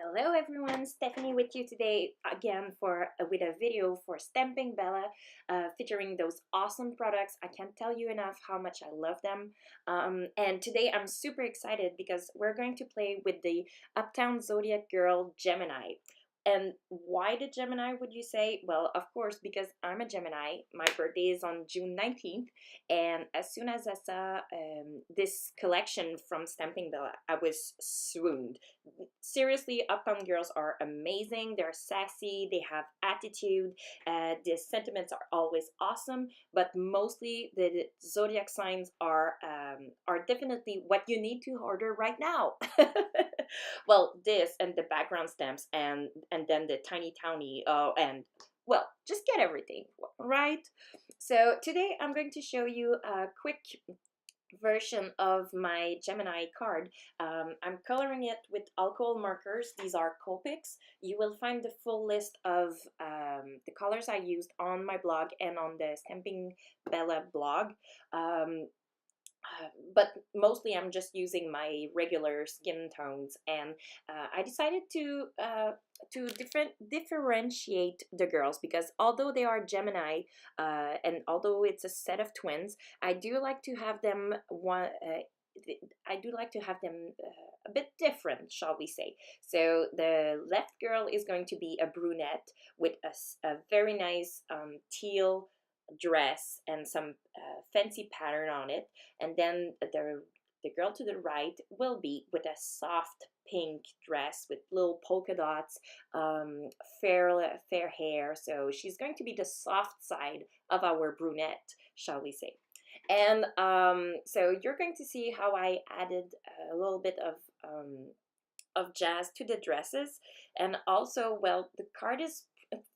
Hello everyone, Stephanie with you today again with a video for Stamping Bella featuring those awesome products. I can't tell you enough how much I love them. And today I'm super excited because we're going to play with the Uptown Zodiac Girl Gemini. And why the Gemini, would you say? Well, of course, because I'm a Gemini. My birthday is on June 19th. And as soon as I saw this collection from Stamping Bella, I was swooned. Seriously, Uptown girls are amazing. They're sassy, they have attitude, the sentiments are always awesome, but mostly the zodiac signs are definitely what you need to order right now. Well, this and the background stamps and then the tiny townie and well, just get everything, right? So today I'm going to show you a quick version of my Gemini card. I'm coloring it with alcohol markers. These are Copics. You will find the full list of the colors I used on my blog and on the Stamping Bella blog. But mostly I'm just using my regular skin tones, and I decided to differentiate the girls because although they are Gemini and although it's a set of twins, I do like to have them a bit different, shall we say. So the left girl is going to be a brunette with a very nice teal dress and some fancy pattern on it, and then the girl to the right will be with a soft pink dress with little polka dots, fair hair. So she's going to be the soft side of our brunette, shall we say. And so you're going to see how I added a little bit of jazz to the dresses. And also, well, the card is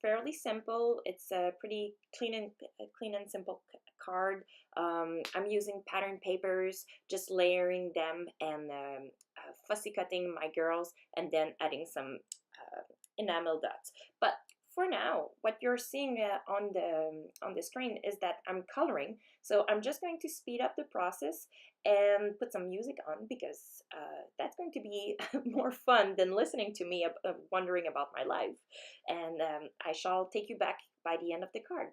fairly simple. It's a pretty clean and simple card. I'm using pattern papers, just layering them and fussy cutting my girls, and then adding some enamel dots. But for now, what you're seeing on the screen is that I'm coloring. So I'm just going to speed up the process and put some music on because that's going to be more fun than listening to me wondering about my life. And I shall take you back by the end of the card.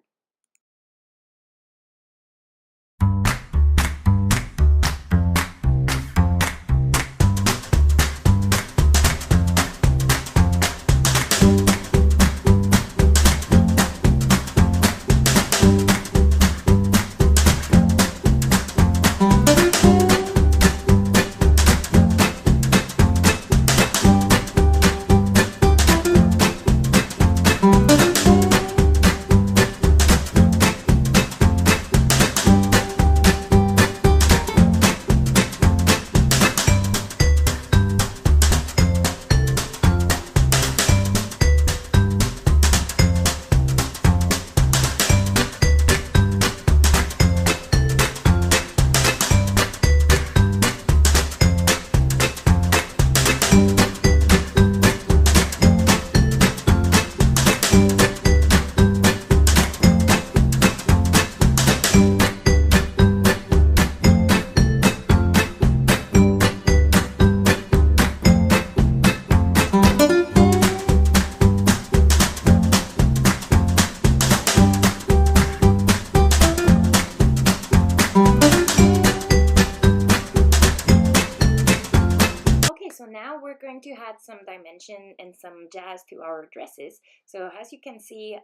So now we're going to add some dimension and some jazz to our dresses. So as you can see,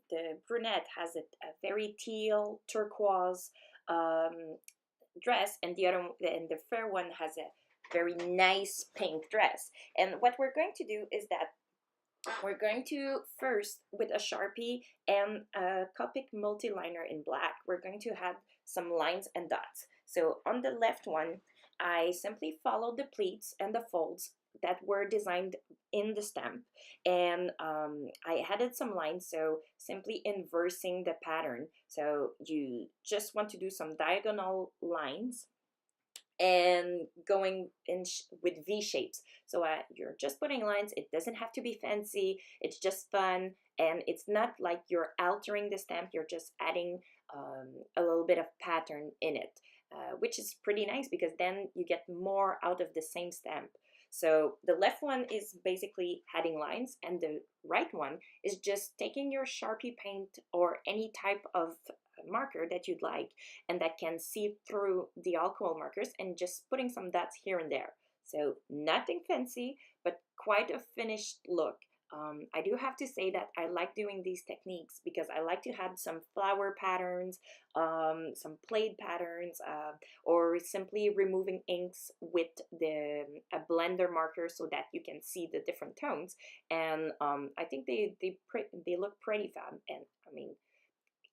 the brunette has a very teal turquoise dress, and the fair one has a very nice pink dress. And what we're going to do is that we're going to first, with a Sharpie and a Copic multiliner in black, we're going to add some lines and dots. So on the left one, I simply followed the pleats and the folds that were designed in the stamp, and I added some lines, so simply inversing the pattern. So you just want to do some diagonal lines and going in with V shapes. So you're just putting lines. It doesn't have to be fancy. It's just fun, and it's not like you're altering the stamp. You're just adding a little bit of pattern in it, which is pretty nice because then you get more out of the same stamp. So the left one is basically heading lines, and the right one is just taking your Sharpie paint or any type of marker that you'd like and that can see through the alcohol markers, and just putting some dots here and there. So nothing fancy, but quite a finished look. I do have to say that I like doing these techniques because I like to have some flower patterns, some plaid patterns, or simply removing inks with a blender marker so that you can see the different tones. And I think they look pretty fab. And I mean,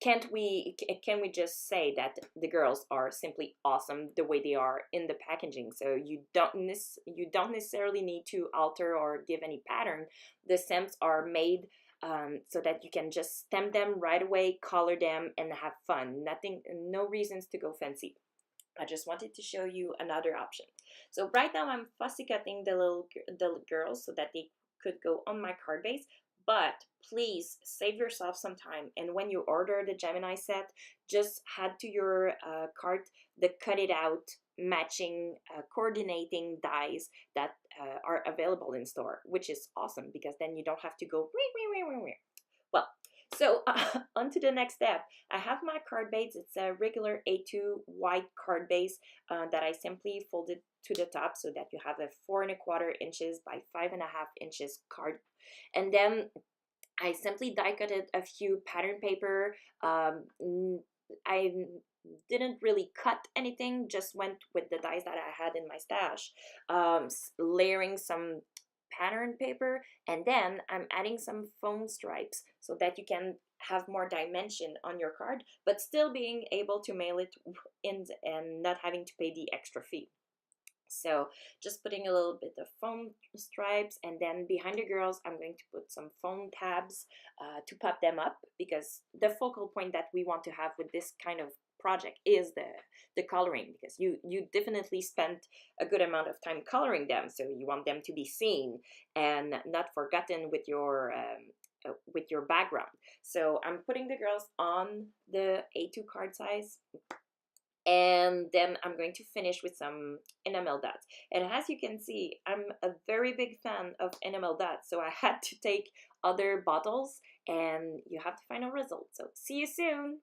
can we just say that the girls are simply awesome the way they are in the packaging? So you don't necessarily need to alter or give any pattern. The stamps are made so that you can just stamp them right away, color them, and have fun. No reasons to go fancy. I just wanted to show you another option. So right now I'm fussy cutting the girls so that they could go on my card base, but please save yourself some time, and when you order the Gemini set, just add to your cart the cut it out matching coordinating dies that are available in store, which is awesome because then you don't have to go well. So on to the next step. I have my card base. It's a regular A2 white card base that I simply folded to the top so that you have a 4¼ inches by 5½ inches card. And then I simply die cutted a few pattern paper. I didn't really cut anything, just went with the dies that I had in my stash, layering some pattern paper, and then I'm adding some foam stripes so that you can have more dimension on your card, but still being able to mail it in and not having to pay the extra fee. So just putting a little bit of foam stripes, and then behind the girls I'm going to put some foam tabs to pop them up, because the focal point that we want to have with this kind of project is the coloring, because you definitely spent a good amount of time coloring them, so you want them to be seen and not forgotten with your background. So I'm putting the girls on the A2 card size, and then I'm going to finish with some enamel dots. And as you can see, I'm a very big fan of enamel dots, so I had to take other bottles, and you have the final result. So see you soon!